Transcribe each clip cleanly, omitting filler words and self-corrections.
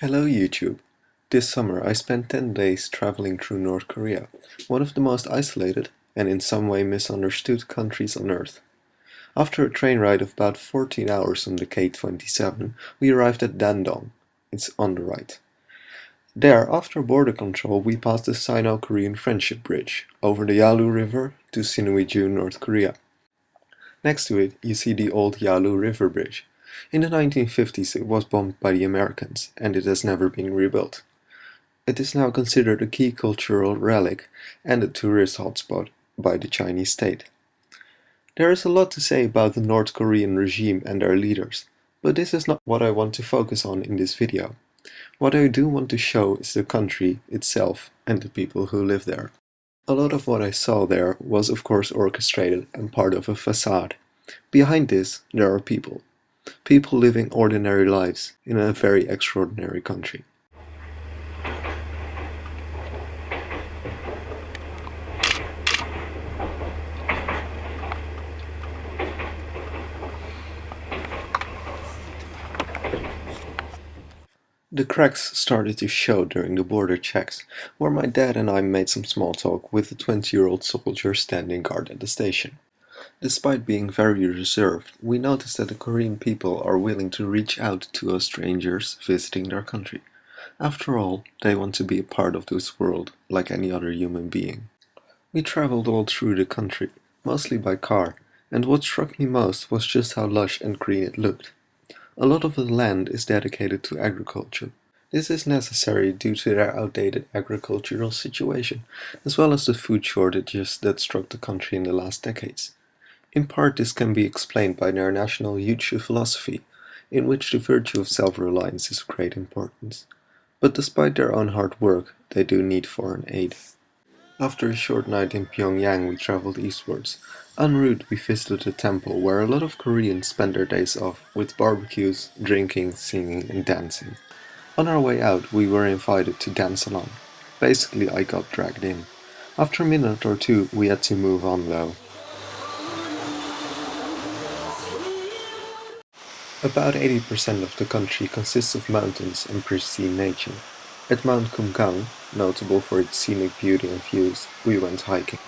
Hello YouTube! This summer I spent 10 days traveling through North Korea, one of the most isolated and in some way misunderstood countries on Earth. After a train ride of about 14 hours on the K-27, we arrived at Dandong. It's on the right. There, after border control, we passed the Sino-Korean Friendship Bridge, over the Yalu River to Sinuiju, North Korea. Next to it, you see the old Yalu River Bridge. In the 1950s it was bombed by the Americans, and it has never been rebuilt. It is now considered a key cultural relic and a tourist hotspot by the Chinese state. There is a lot to say about the North Korean regime and their leaders, but this is not what I want to focus on in this video. What I do want to show is the country itself and the people who live there. A lot of what I saw there was of course orchestrated and part of a facade. Behind this, there are people. People living ordinary lives in a very extraordinary country. The cracks started to show during the border checks, where my dad and I made some small talk with a 20-year-old soldier standing guard at the station. Despite being very reserved, we noticed that the Korean people are willing to reach out to us strangers visiting their country. After all, they want to be a part of this world, like any other human being. We traveled all through the country, mostly by car, and what struck me most was just how lush and green it looked. A lot of the land is dedicated to agriculture. This is necessary due to their outdated agricultural situation, as well as the food shortages that struck the country in the last decades. In part this can be explained by their national Yuchu philosophy, in which the virtue of self-reliance is of great importance. But despite their own hard work, they do need foreign aid. After a short night in Pyongyang we traveled eastwards. En route we visited a temple where a lot of Koreans spend their days off, with barbecues, drinking, singing and dancing. On our way out we were invited to dance along. Basically I got dragged in. After a minute or two we had to move on though. About 80% of the country consists of mountains and pristine nature. At Mount Kumgang, notable for its scenic beauty and views, we went hiking.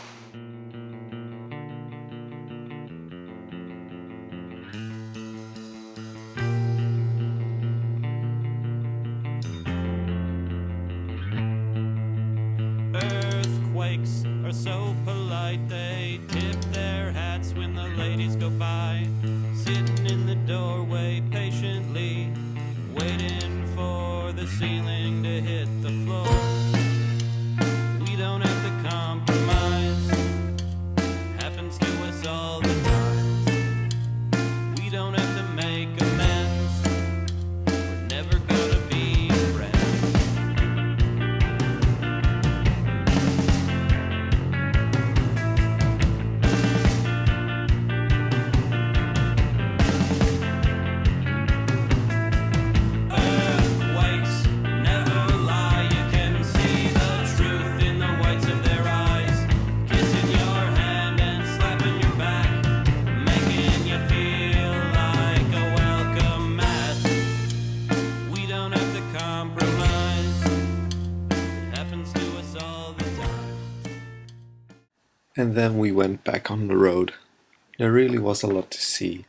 Earthquakes are so polite, they tip their hats when the ladies go by. Sitting in the doorway patiently, waiting for the ceiling to hit the floor. We don't have to compromise, happens to us all the time. We don't have to make amends, we're never gonna be friends. Earthquakes never lie, you can see the truth in the whites of their eyes. Kissing your hand and slapping your back, making you feel like a welcome mat. We don't have to compromise, it happens to us all the time. And then we went back on the road. There really was a lot to see,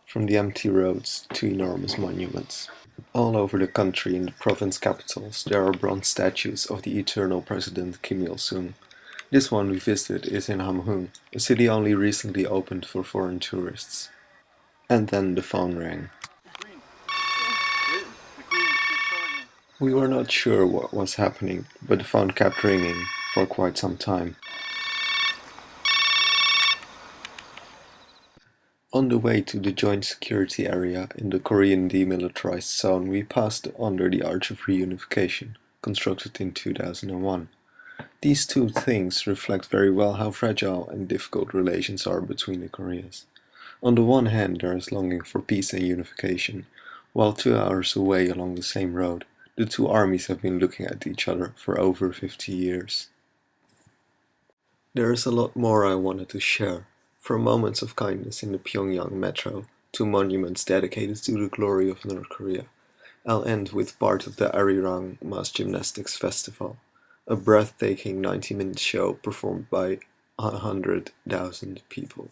from the empty roads to enormous monuments. All over the country in the province capitals there are bronze statues of the eternal President Kim Il-sung. This one we visited is in Hamhung, a city only recently opened for foreign tourists. And then the phone rang. We were not sure what was happening, but the phone kept ringing for quite some time. On the way to the joint security area in the Korean demilitarized zone we passed under the Arch of Reunification, constructed in 2001. These two things reflect very well how fragile and difficult relations are between the Koreas. On the one hand there is longing for peace and unification, while 2 hours away along the same road, the two armies have been looking at each other for over 50 years. There is a lot more I wanted to share, from moments of kindness in the Pyongyang metro to monuments dedicated to the glory of North Korea. I'll end with part of the Arirang Mass Gymnastics Festival, a breathtaking 90-minute show performed by 100,000 people.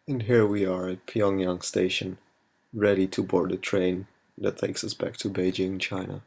And here we are at Pyongyang Station, ready to board the train that takes us back to Beijing, China.